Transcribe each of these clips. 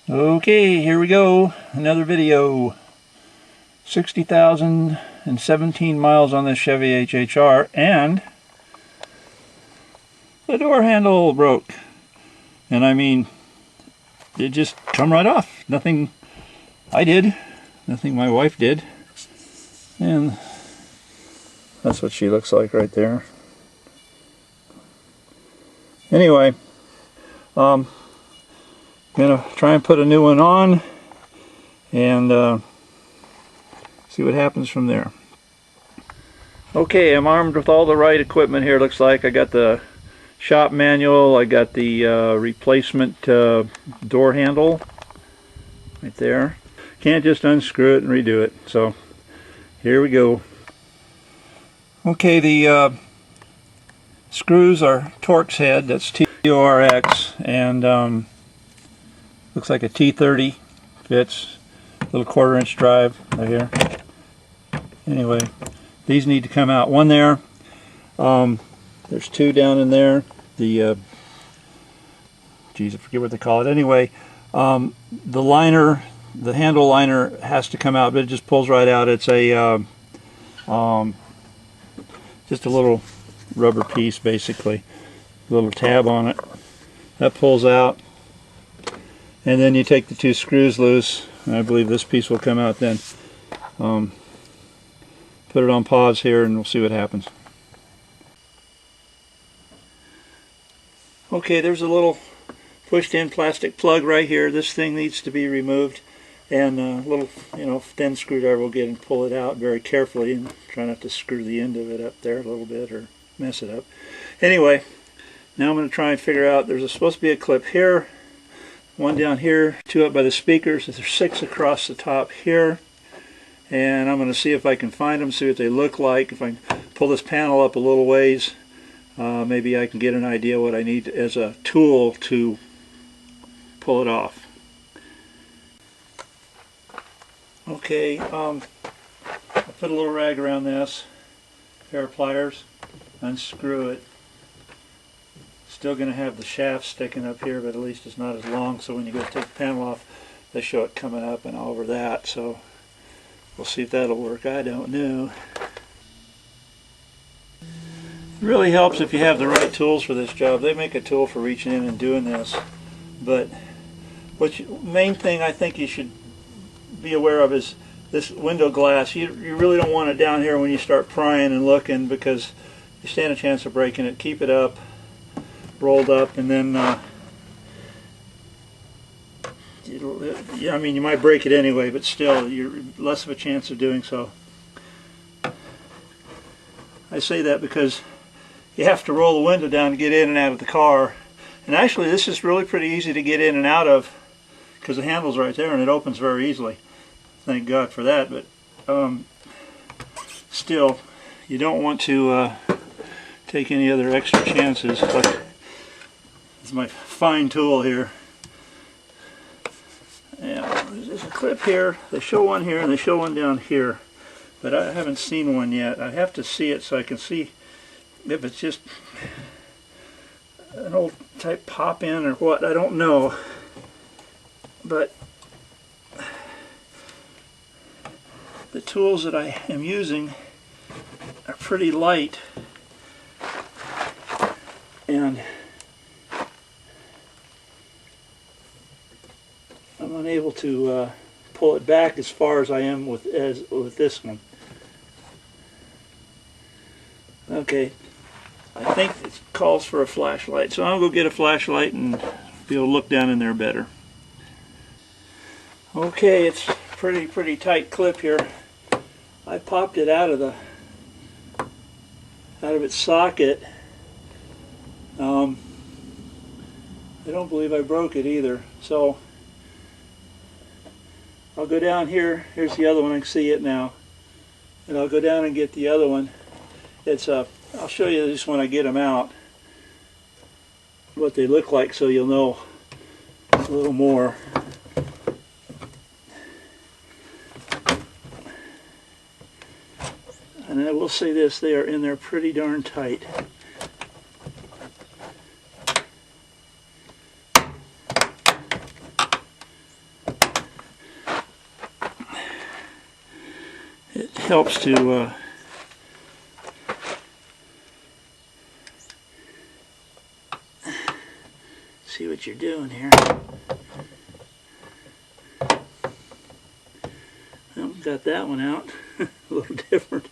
Okay, here we go. Another video. 60,017 miles on this Chevy HHR, and the door handle broke. And I mean, it just come right off. Nothing I did, nothing my wife did. And that's what she looks like right there. Anyway, I'm gonna try and put a new one on and see what happens from there. Okay, I'm armed with all the right equipment here. Looks like I got the shop manual, I got the replacement door handle right there. Can't just unscrew it and redo it, so here we go. Okay, the screws are Torx head, that's T-O-R-X, and looks like a T30 fits. Little 1/4-inch drive right here. Anyway, these need to come out. One there. There's two down in there. The geez, I forget what they call it. Anyway, the liner, the handle liner has to come out, but it just pulls right out. It's a just a little rubber piece, basically. A little tab on it. That pulls out, and then you take the two screws loose. I believe this piece will come out then. Put it on pause here and we'll see what happens. Okay, there's a little pushed in plastic plug right here. This thing needs to be removed, and a little, thin screwdriver will get and pull it out very carefully, and try not to screw the end of it up there a little bit or mess it up. Anyway, now I'm going to try and figure out, there's supposed to be a clip here, one down here, two up by the speakers. There's 6 across the top here, and I'm going to see if I can find them, see what they look like. If I can pull this panel up a little ways, maybe I can get an idea what I need as a tool to pull it off. Okay, I'll put a little rag around this, pair of pliers, unscrew it. Still going to have the shaft sticking up here, but at least it's not as long, so when you go to take the panel off, they show it coming up and over that, so we'll see if that'll work. I don't know. It really helps if you have the right tools for this job. They make a tool for reaching in and doing this, but main thing I think you should be aware of is this window glass. You really don't want it down here when you start prying and looking, because you stand a chance of breaking it. Keep it up, rolled up, and then I mean, you might break it anyway, but still you're less of a chance of doing so. I say that because you have to roll the window down to get in and out of the car, and actually this is really pretty easy to get in and out of because the handle's right there and it opens very easily. Thank God for that, but still you don't want to take any other extra chances. Like, this is my fine tool here. Yeah, there's a clip here. They show one here and they show one down here, but I haven't seen one yet. I have to see it so I can see if it's just an old type pop-in or what. I don't know, but the tools that I am using are pretty light, and I'm unable to pull it back as far as I am with this one. Okay, I think it calls for a flashlight, so I'll go get a flashlight and be able to look down in there better. Okay, it's pretty tight clip here. I popped it out of its socket. I don't believe I broke it either, so I'll go down here. Here's the other one. I can see it now, and I'll go down and get the other one. It's I'll show you this when I get them out, what they look like, so you'll know a little more. And I will say this, they are in there pretty darn tight. helps to see what you're doing here. Well, got that one out. A little different.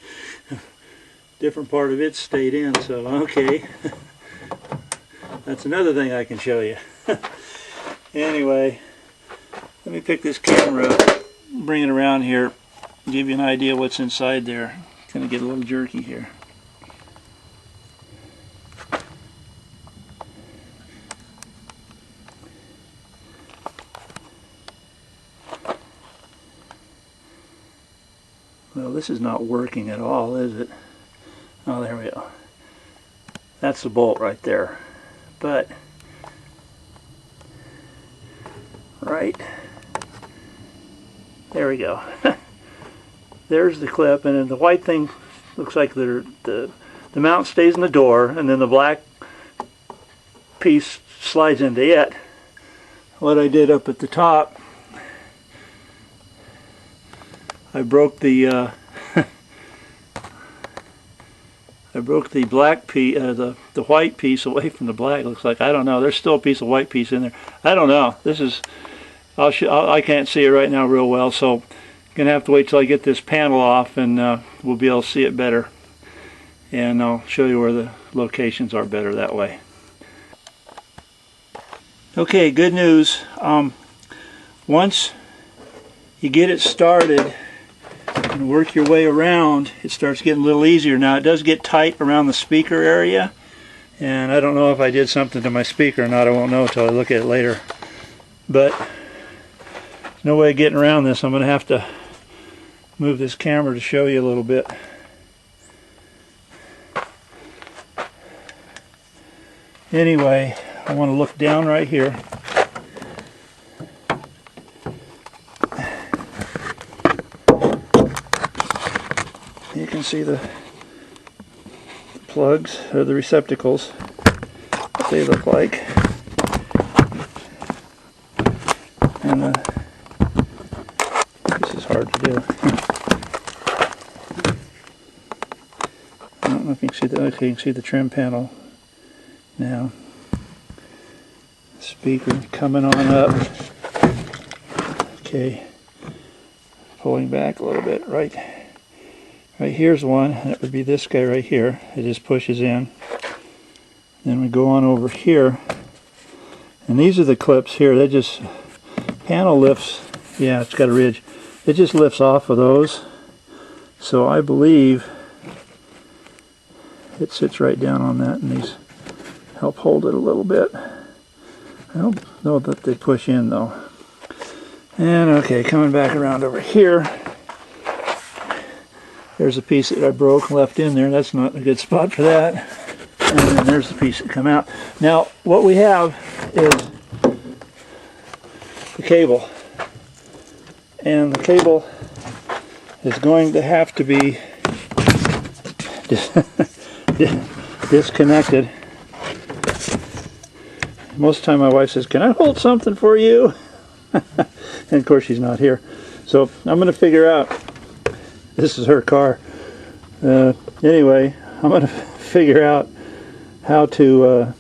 Different part of it stayed in, so okay. That's another thing I can show you. Anyway, let me pick this camera up, bring it around here, give you an idea what's inside there. It's going to get a little jerky here. Well, this is not working at all, is it? Oh, there we go. That's the bolt right there. But right there we go. There's the clip, and then the white thing looks like the mount stays in the door, and then the black piece slides into it. What I did up at the top, I broke the black piece, the white piece away from the black. Looks like, I don't know. There's still a piece of white piece in there. I don't know. This is, I can't see it right now real well, so I'm gonna have to wait till I get this panel off, and we'll be able to see it better. And I'll show you where the locations are better that way. Okay, good news. Once you get it started and work your way around, it starts getting a little easier. Now it does get tight around the speaker area, and I don't know if I did something to my speaker or not. I won't know until I look at it later. But there's no way of getting around this. I'm going to have to move this camera to show you a little bit. Anyway, I want to look down right here. You can see the plugs, or the receptacles, what they look like. And this is hard to do. I don't know if you can see the, okay, you can see the trim panel now. Speaker coming on up. Okay, pulling back a little bit. Right here's one, and it would be this guy right here. It just pushes in. Then we go on over here, and these are the clips here. They just, panel lifts, yeah, it's got a ridge. It just lifts off of those. So I believe it sits right down on that, and these help hold it a little bit. I don't know that they push in though. And okay, coming back around over here, there's a piece that I broke and left in there. That's not a good spot for that. And then there's the piece that come out. Now what we have is the cable, and the cable is going to have to be disconnected. Most of the time my wife says, "Can I hold something for you?" And of course she's not here. So I'm going to figure out, this is her car. Anyway, I'm going to figure out how to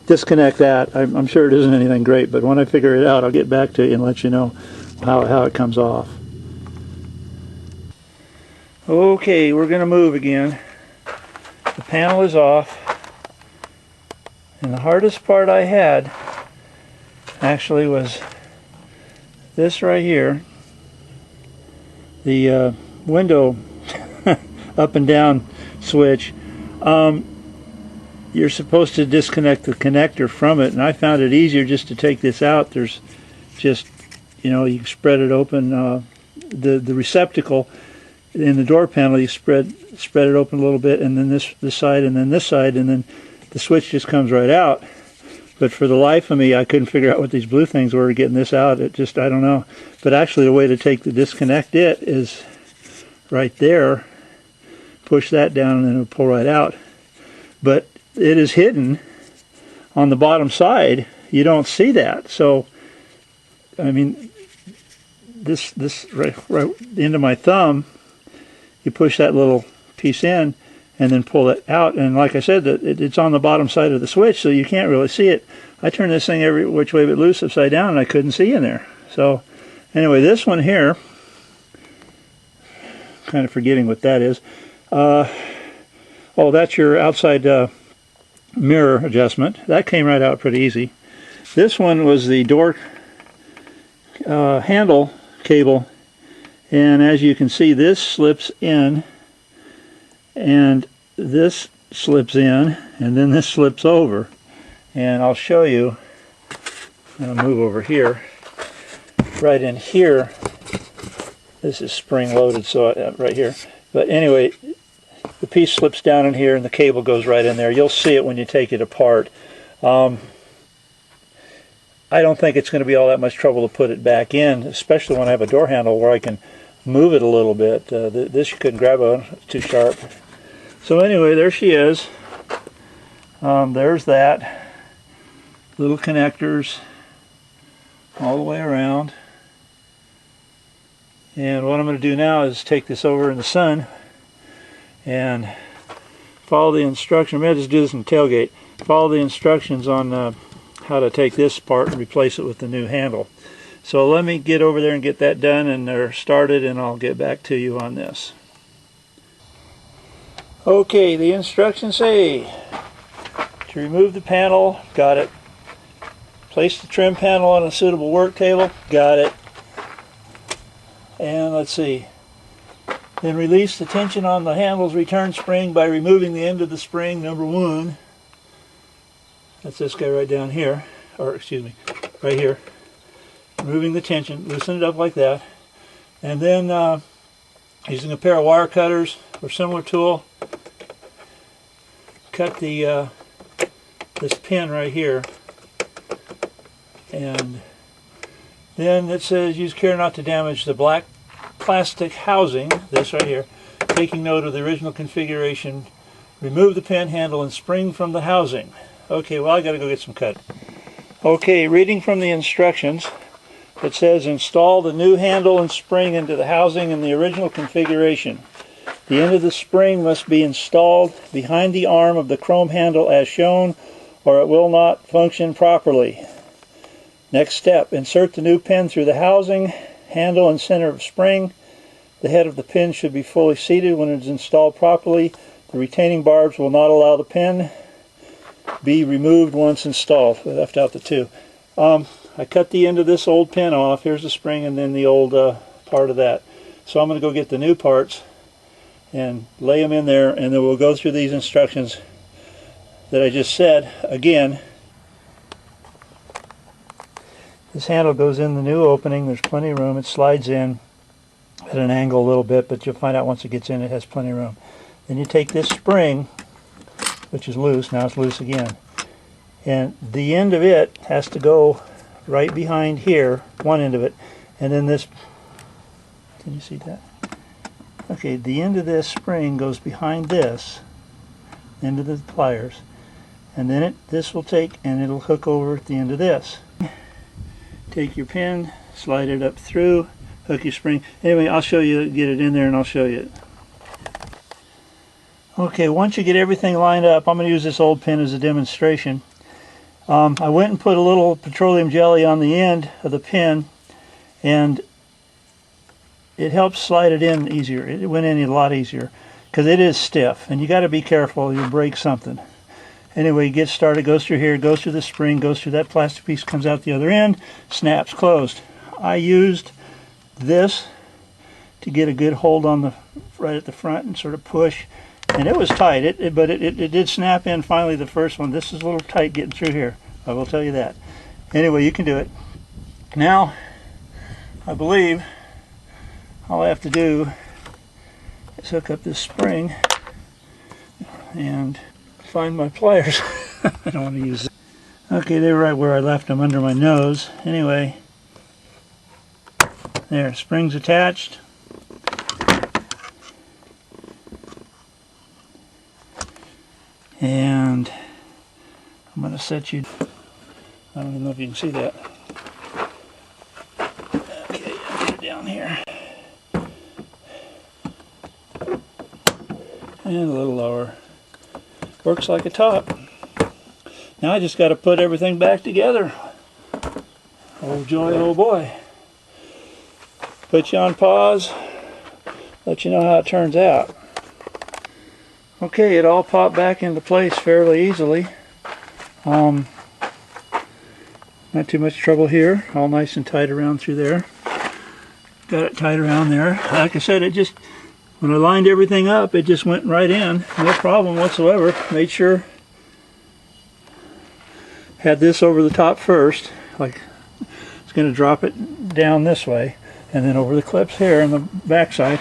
disconnect that. I'm sure it isn't anything great, but when I figure it out, I'll get back to you and let you know how it comes off. Okay, we're going to move again. The panel is off. And the hardest part I had actually was this right here. The window up and down switch. You're supposed to disconnect the connector from it, and I found it easier just to take this out. There's just, you know, you spread it open. The receptacle in the door panel, you spread it open a little bit, and then this side, and then this side, and then the switch just comes right out. But for the life of me, I couldn't figure out what these blue things were getting this out. It just, I don't know. But actually the way to disconnect it is right there. Push that down and then it'll pull right out. But it is hidden on the bottom side. You don't see that. So, I mean, this right into my thumb you push that little piece in and then pull it out. And like I said, it's on the bottom side of the switch, so you can't really see it. I turned this thing every which way but loose upside down, and I couldn't see in there. So anyway, this one here, kind of forgetting what that is. Oh, that's your outside mirror adjustment. That came right out pretty easy. This one was the door handle cable, and as you can see, this slips in and this slips in, and then this slips over. And I'll show you, I'll move over here. Right in here, this is spring loaded, so right here. But anyway, the piece slips down in here and the cable goes right in there. You'll see it when you take it apart. I don't think it's going to be all that much trouble to put it back in, especially when I have a door handle where I can move it a little bit. This you couldn't grab on, it's too sharp. So anyway, there she is. There's that. Little connectors all the way around. And what I'm going to do now is take this over in the sun and follow the instructions. Maybe I'll just do this in the tailgate. Follow the instructions on how to take this part and replace it with the new handle. So let me get over there and get that done and they're started, and I'll get back to you on this. Okay, the instructions say to remove the panel, got it. Place the trim panel on a suitable work table, got it. And let's see. Then release the tension on the handle's return spring by removing the end of the spring, number 1. That's this guy right down here, or excuse me, right here. Removing the tension, loosen it up like that. And then using a pair of wire cutters or similar tool, cut the this pin right here. And then it says use care not to damage the black plastic housing, this right here. Taking note of the original configuration, remove the pin handle and spring from the housing. Okay, well I gotta go get some cut. Okay, reading from the instructions, it says install the new handle and spring into the housing in the original configuration. The end of the spring must be installed behind the arm of the chrome handle as shown, or it will not function properly. Next step, insert the new pin through the housing, handle and center of spring. The head of the pin should be fully seated when it is installed properly. The retaining barbs will not allow the pin be removed once installed. I left out the 2. I cut the end of this old pin off. Here's the spring and then the old part of that. So I'm going to go get the new parts and lay them in there, and then we'll go through these instructions that I just said again. This handle goes in the new opening. There's plenty of room. It slides in at an angle a little bit, but you'll find out once it gets in it has plenty of room. Then you take this spring, which is loose, now it's loose again, and the end of it has to go right behind here, one end of it, and then this, can you see that? Okay, the end of this spring goes behind this end of the pliers, and then this will take and it'll hook over at the end of this. Take your pin, slide it up through, hook your spring. Anyway, I'll show you, get it in there and I'll show you it. Okay, once you get everything lined up, I'm going to use this old pin as a demonstration. I went and put a little petroleum jelly on the end of the pin, and it helps slide it in easier. It went in a lot easier because it is stiff, and you got to be careful, you'll break something. Anyway, get started, goes through here, goes through the spring, goes through that plastic piece, comes out the other end, snaps closed. I used this to get a good hold on the right at the front and sort of push, and it was tight, but it did snap in finally, the first one. This is a little tight getting through here, I will tell you that. Anyway, you can do it. Now, I believe all I have to do is hook up this spring and find my pliers. I don't want to use it. Okay, they were right where I left them, under my nose. Anyway, there, spring's attached. And I'm going to set you, I don't even know if you can see that. Okay, I'll get it down here. And a little lower. Works like a top. Now I just got to put everything back together. Oh joy, oh boy. Put you on pause. Let you know how it turns out. Okay, it all popped back into place fairly easily. Not too much trouble here. All nice and tight around through there. Got it tight around there. Like I said, it just, when I lined everything up, it just went right in. No problem whatsoever. Made sure. Had this over the top first. Like, it's going to drop it down this way. And then over the clips here on the back side.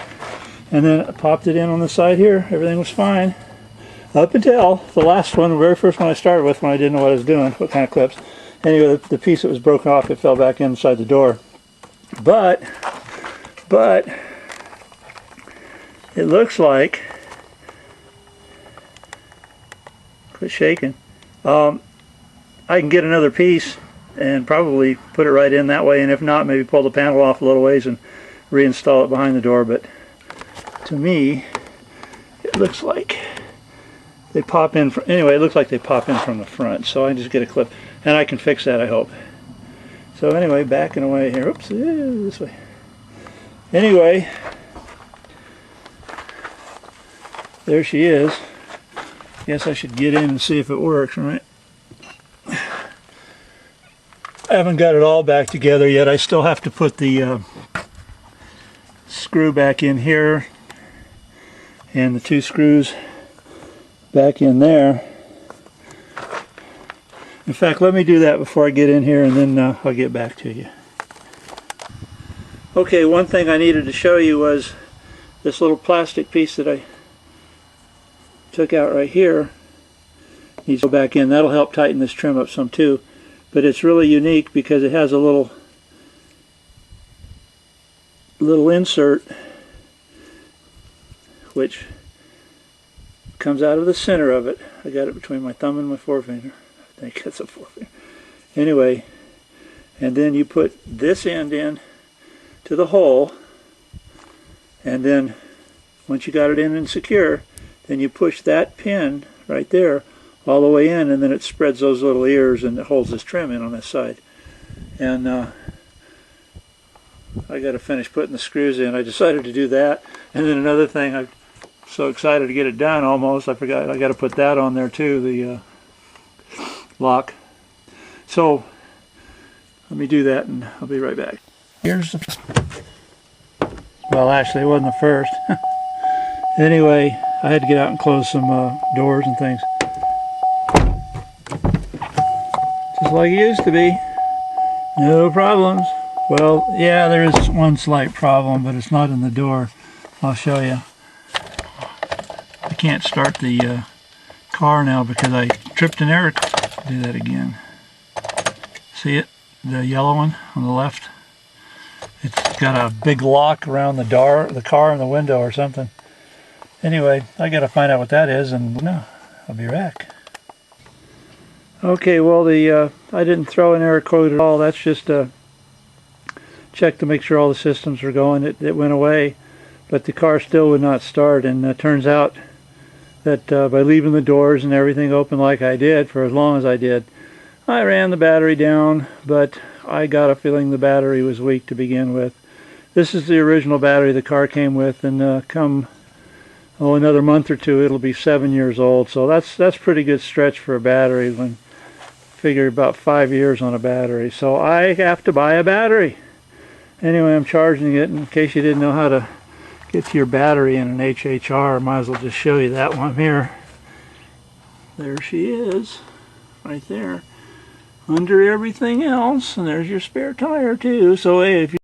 And then I popped it in on the side here. Everything was fine. Up until the last one, the very first one I started with, when I didn't know what I was doing, what kind of clips. Anyway, the piece that was broken off, it fell back inside the door. But it looks like, quit shaking, I can get another piece and probably put it right in that way, and if not, maybe pull the panel off a little ways and reinstall it behind the door. But to me, it looks like they pop in from, anyway, it looks like they pop in from the front, so I can just get a clip, and I can fix that, I hope. So anyway, backing away here. Oops, this way. Anyway, there she is. Guess I should get in and see if it works, right? I haven't got it all back together yet. I still have to put the screw back in here and the two screws back in there. In fact, let me do that before I get in here, and then I'll get back to you. Okay, one thing I needed to show you was this little plastic piece that I took out right here. Needs to go back in. That'll help tighten this trim up some too. But it's really unique because it has a little insert which comes out of the center of it. I got it between my thumb and my forefinger. I think that's a forefinger. Anyway, and then you put this end in to the hole, and then once you got it in and secure, then you push that pin right there all the way in, and then it spreads those little ears and it holds this trim in on this side. And I got to finish putting the screws in. I decided to do that, and then another thing, I'm so excited to get it done almost, I forgot I got to put that on there too, the lock. So let me do that and I'll be right back. Here's the, well, actually it wasn't the first. Anyway, I had to get out and close some doors and things. Just like it used to be. No problems. Well, yeah, there is one slight problem, but it's not in the door. I'll show you. I can't start the car now because I tripped an air. Do that again. See it? The yellow one on the left? It's got a big lock around the car and the window or something. Anyway, I got to find out what that is, and no, I'll be back. Okay, well, I didn't throw an air quote at all. That's just a check to make sure all the systems were going. It went away, but the car still would not start, and it turns out that by leaving the doors and everything open like I did for as long as I did, I ran the battery down, but I got a feeling the battery was weak to begin with. This is the original battery the car came with, and come another month or two it'll be 7 years old, so that's pretty good stretch for a battery. When figure about 5 years on a battery, so I have to buy a battery. Anyway, I'm charging it. In case you didn't know how to get to your battery in an HHR, I might as well just show you that one here. There she is, right there, under everything else, and there's your spare tire too. So hey, if you